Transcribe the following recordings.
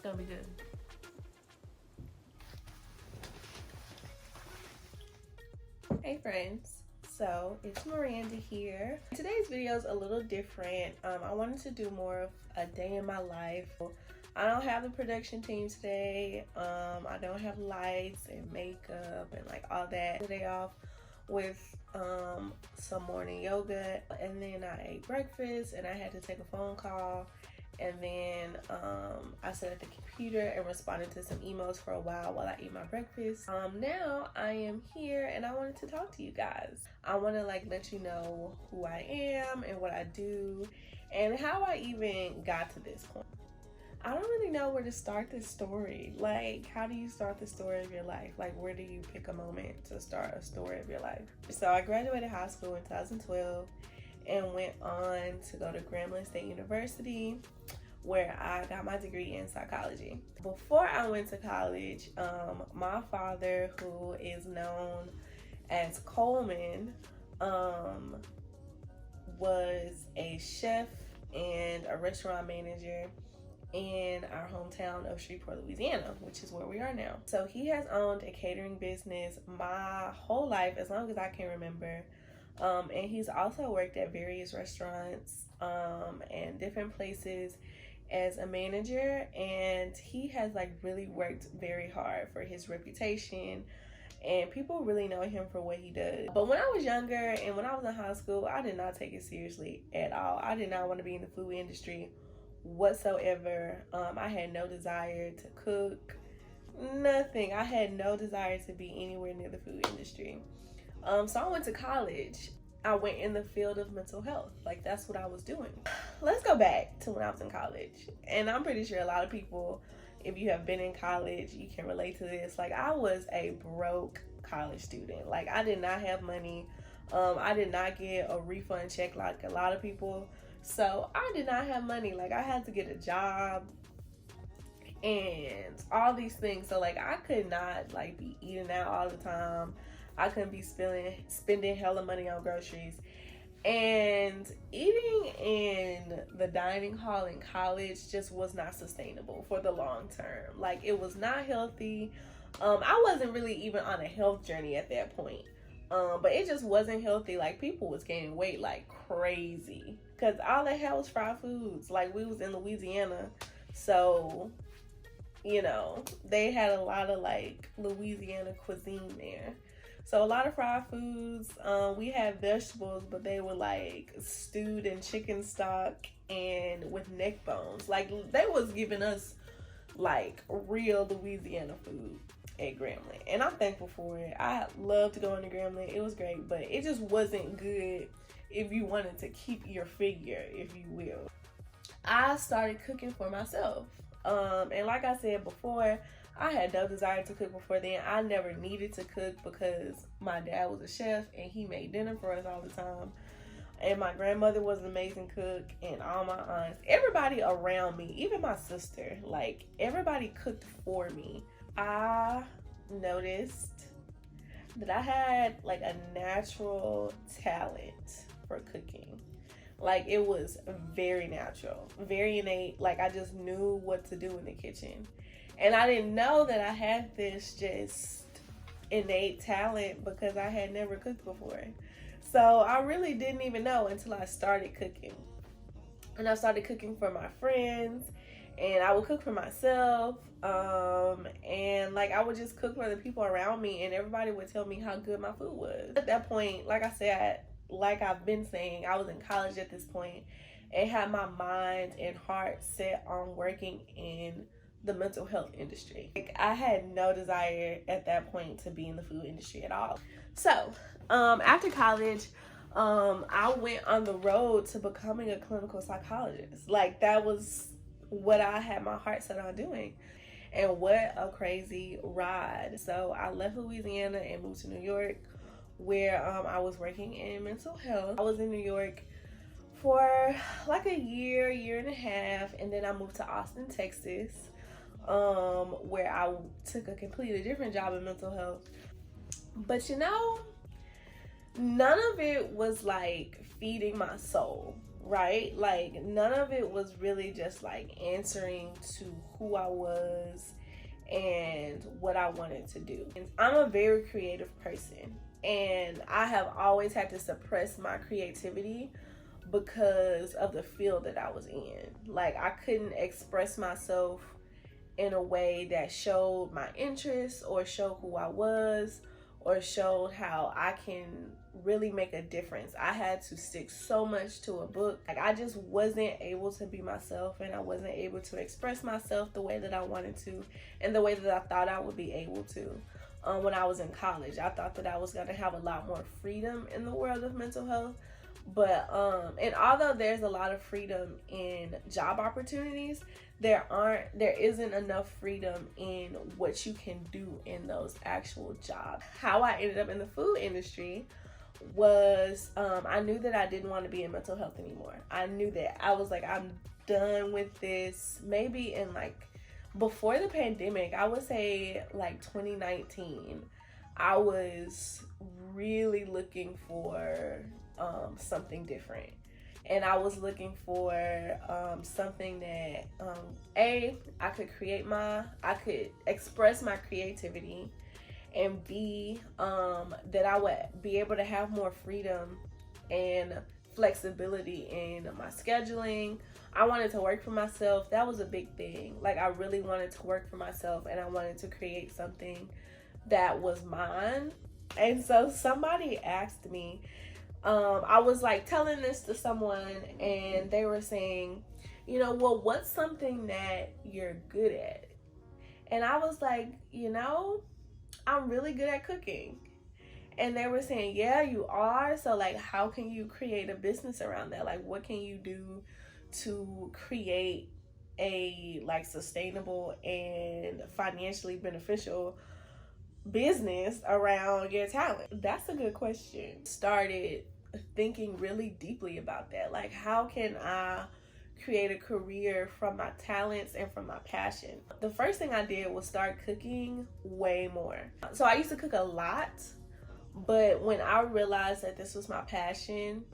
gonna be good. Hey friends, so it's Miranda here. Today's video is a little different. I wanted to do more of a day in my life. I don't have the production team today. I don't have lights and makeup and like all that. Today off with some morning yoga, and then I ate breakfast and I had to take a phone call, and then I sat at the computer and responded to some emails for a while I ate my breakfast. Now I am here and I wanted to talk to you guys. I want to like let you know who I am and what I do and how I even got to this point. I don't really know where to start this story. Like, how do you start the story of your life? Like, where do you pick a moment to start a story of your life? So I graduated high school in 2012 and went on to go to Grambling State University, where I got my degree in psychology. Before I went to college, my father, who is known as Coleman, was a chef and a restaurant manager in our hometown of Shreveport, Louisiana, which is where we are now. So he has owned a catering business my whole life, as long as I can remember. And he's also worked at various restaurants and different places as a manager, and he has like really worked very hard for his reputation, and people really know him for what he does. But when I was younger and when I was in high school, I did not take it seriously at all. I did not want to be in the food industry whatsoever. I had no desire to cook, nothing. I had no desire to be anywhere near the food industry. So I went to college. I went in the field of mental health. Like, that's what I was doing. Let's go back to when I was in college. And I'm pretty sure a lot of people, if you have been in college, you can relate to this. Like, I was a broke college student. Like, I did not have money. I did not get a refund check like a lot of people. So I did not have money. Like, I had to get a job and all these things. So like, I could not like be eating out all the time. I couldn't be spending hella money on groceries. And eating in the dining hall in college just was not sustainable for the long term. Like, it was not healthy. I wasn't really even on a health journey at that point. But it just wasn't healthy. Like, people was gaining weight like crazy because all they had was fried foods. Like, we was in Louisiana, so you know, they had a lot of like Louisiana cuisine there. So a lot of fried foods. We had vegetables, but they were like stewed in chicken stock and with neck bones. Like, they was giving us like real Louisiana food at Grambling, and I'm thankful for it. I loved going to Grambling. It was great, but it just wasn't good if you wanted to keep your figure, if you will. I started cooking for myself, and like I said before, I had no desire to cook before then. I never needed to cook because my dad was a chef and he made dinner for us all the time. And my grandmother was an amazing cook, and all my aunts, everybody around me, even my sister, like everybody cooked for me. I noticed that I had like a natural talent for cooking. Like, it was very natural, very innate. Like, I just knew what to do in the kitchen. And I didn't know that I had this just innate talent because I had never cooked before. So I really didn't even know until I started cooking. And I started cooking for my friends, and I would cook for myself. And like, I would just cook for the people around me, and everybody would tell me how good my food was. At that point, like I said, like I've been saying, I was in college at this point and had my mind and heart set on working in the mental health industry. Like, I had no desire at that point to be in the food industry at all. So after college, I went on the road to becoming a clinical psychologist. Like, that was what I had my heart set on doing. And what a crazy ride. So I left Louisiana and moved to New York, where I was working in mental health. I was in New York for like a year and a half, and then I moved to Austin, Texas, where I took a completely different job in mental health. But you know, none of it was like feeding my soul. right? Like none of it was really just like answering to who I was and what I wanted to do. And I'm a very creative person, and I have always had to suppress my creativity because of the field that I was in. Like I couldn't express myself in a way that showed my interests or showed who I was or showed how I can really make a difference. I had to stick so much to a book. Like I just wasn't able to be myself, and I wasn't able to express myself the way that I wanted to and the way that I thought I would be able to. When I was in college, I thought that I was going to have a lot more freedom in the world of mental health. But and although there's a lot of freedom in job opportunities, there isn't enough freedom in what you can do in those actual jobs. How I ended up in the food industry was I knew that I didn't want to be in mental health anymore. I knew that. I was like, I'm done with this. Maybe in like before the pandemic, I would say like 2019, I was really looking for something different. And I was looking for something that I could express my creativity, and B, that I would be able to have more freedom and flexibility in my scheduling. I wanted to work for myself. That was a big thing. Like I really wanted to work for myself, and I wanted to create something that was mine. And so somebody asked me, I was like telling this to someone, and they were saying, well, what's something that you're good at? And I was like, I'm really good at cooking. And they were saying, yeah, you are. So like, how can you create a business around that? Like, what can you do to create a like sustainable and financially beneficial business around your talent? That's a good question. Started thinking really deeply about that. Like, how can I create a career from my talents and from my passion? The first thing I did was start cooking way more. So I used to cook a lot, but when I realized that this was my passion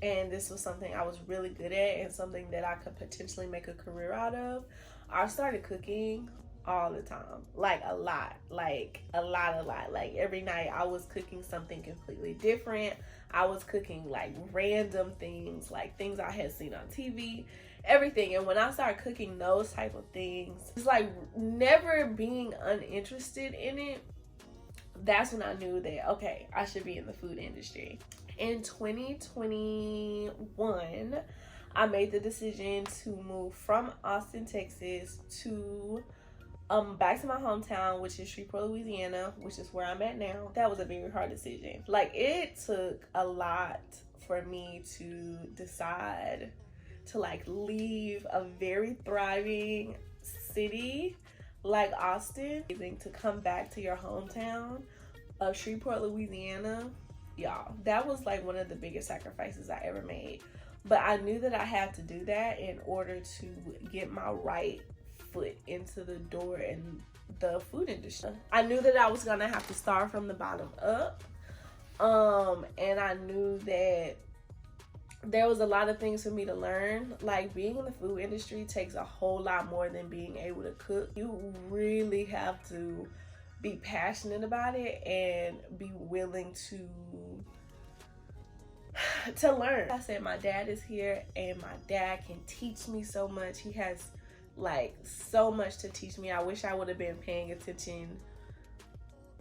and this was something I was really good at and something that I could potentially make a career out of, I started cooking all the time. Like a lot. Like every night I was cooking something completely different. I was cooking like random things, like things I had seen on TV, everything. And when I started cooking those type of things, it's like never being uninterested in it. That's when I knew that, okay, I should be in the food industry. In 2021, I made the decision to move from Austin, Texas to back to my hometown, which is Shreveport, Louisiana, which is where I'm at now. That was a very hard decision. Like it took a lot for me to decide to like leave a very thriving city like Austin, to come back to your hometown of Shreveport, Louisiana. Y'all, that was like one of the biggest sacrifices I ever made. But I knew that I had to do that in order to get my right foot into the door in the food industry. I knew that I was gonna have to start from the bottom up. And I knew that there was a lot of things for me to learn. Like being in the food industry takes a whole lot more than being able to cook. You really have to be passionate about it and be willing to learn. I said my dad is here, and my dad can teach me so much. He has like so much to teach me. I wish I would have been paying attention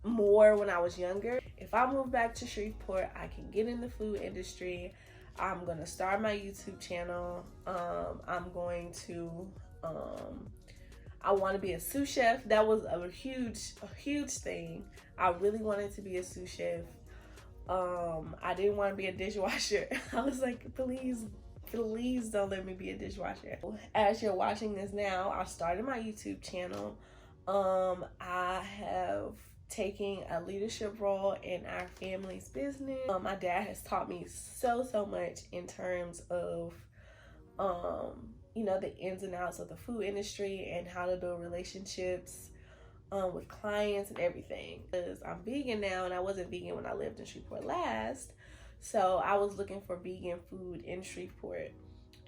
more when I was younger. If I move back to Shreveport, I can get in the food industry. I'm gonna start my YouTube channel. I'm going to I want to be a sous chef. That was a huge thing. I really wanted to be a sous chef. I didn't want to be a dishwasher. I was like, please don't let me be a dishwasher. As you're watching this now, I started my YouTube channel. I have taken a leadership role in our family's business. My dad has taught me so much in terms of the ins and outs of the food industry and how to build relationships with clients and everything. Because I'm vegan now, and I wasn't vegan when I lived in Shreveport last. So I was looking for vegan food in Shreveport.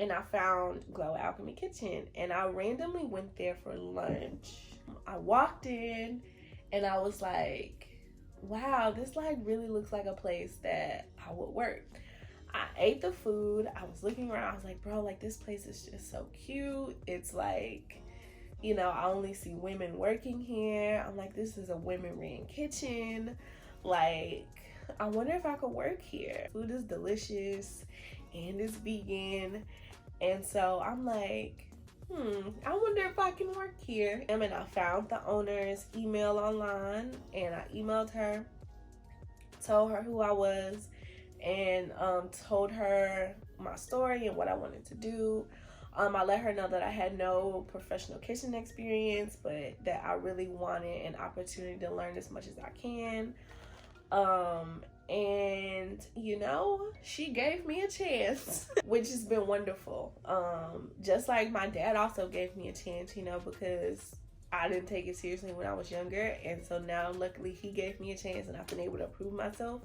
and I found Glow Alchemy Kitchen, and I randomly went there for lunch. I walked in and I was like, wow, this like really looks like a place that I would work. I ate the food. I was looking around. I was like, bro, like this place is just so cute. It's like, you know, I only see women working here. I'm like, this is a women-ran kitchen. Like, I wonder if I could work here. Food is delicious and it's vegan. And so I'm like, I wonder if I can work here. And I found the owner's email online, and I emailed her, told her who I was, and told her my story and what I wanted to do. I let her know that I had no professional kitchen experience, but that I really wanted an opportunity to learn as much as I can. And you know, she gave me a chance, which has been wonderful. Just like my dad also gave me a chance, you know, because I didn't take it seriously when I was younger. And so now luckily he gave me a chance, and I've been able to prove myself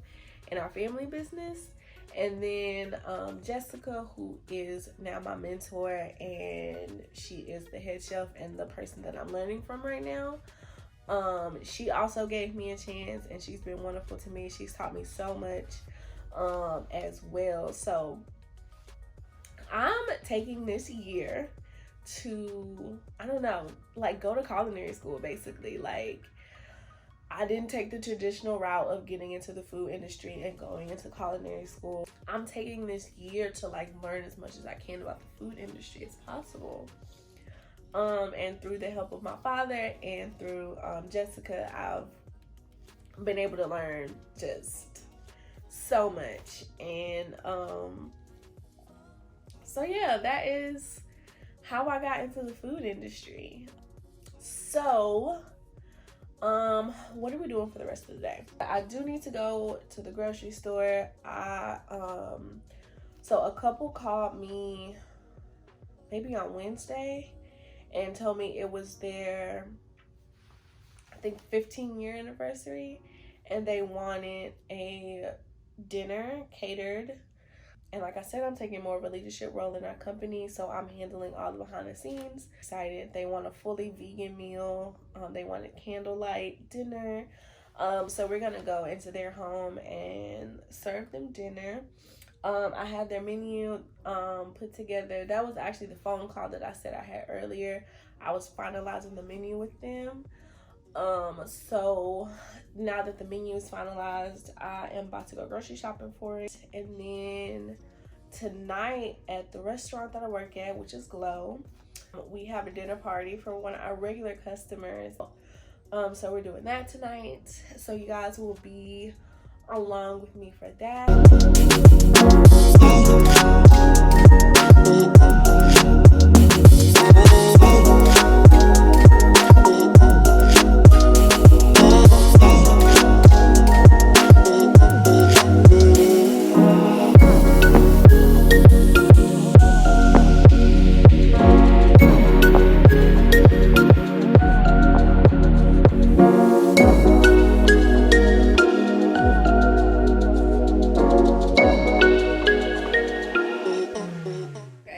in our family business. And then Jessica, who is now my mentor, and she is the head chef and the person that I'm learning from right now. She also gave me a chance, and she's been wonderful to me. She's taught me so much as well. So I'm taking this year to, I don't know, like go to culinary school basically. Like, I didn't take the traditional route of getting into the food industry and going into culinary school. I'm taking this year to like learn as much as I can about the food industry as possible. And through the help of my father and through Jessica, I've been able to learn just so much. And so yeah, that is how I got into the food industry. So what are we doing for the rest of the day? I do need to go to the grocery store. So a couple called me maybe on Wednesday and told me it was their, I think, 15-year anniversary, and they wanted a dinner catered. And like I said, I'm taking more of a leadership role in our company, so I'm handling all the behind the scenes. Excited. They want a fully vegan meal. They wanted candlelight dinner. So we're gonna go into their home and serve them dinner. I had their menu put together. That was actually the phone call that I said I had earlier. I was finalizing the menu with them. So now that the menu is finalized, I am about to go grocery shopping for it. And then tonight at the restaurant that I work at, which is Glow, we have a dinner party for one of our regular customers. So we're doing that tonight. So you guys will be along with me for that.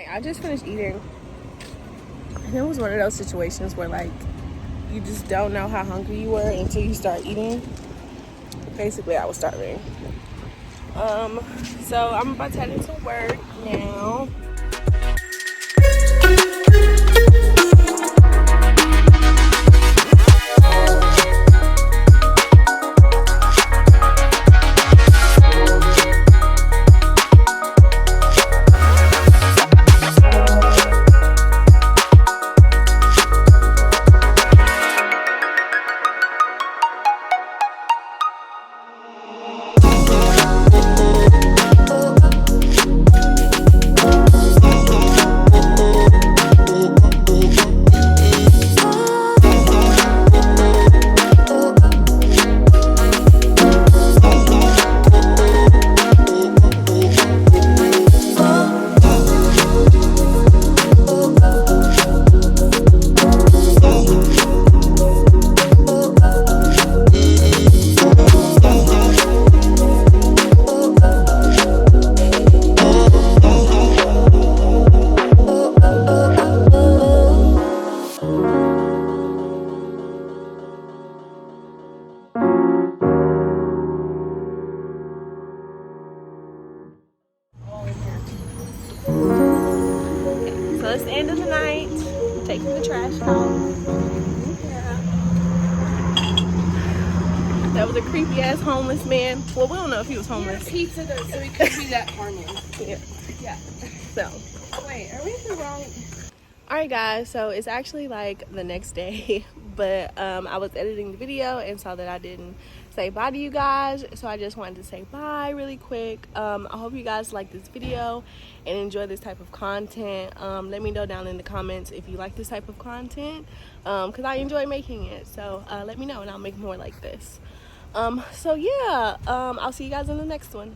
I just finished eating, and it was one of those situations where like you just don't know how hungry you were until you start eating. Basically, I was starving. So I'm about to head into work now. it's the end of the night. I'm taking the trash out. That was a creepy ass homeless man. Well, we don't know if he was homeless. Pizza though, so he could be that harmless. Yeah. Yeah. So. Wait, are we in the wrong? Alright guys, so it's actually like the next day, but I was editing the video and saw that I didn't say bye to you guys, so I just wanted to say bye really quick. I hope you guys like this video and enjoy this type of content. Let me know down in the comments if you like this type of content, because I enjoy making it. So let me know and I'll make more like this. So yeah, I'll see you guys in the next one.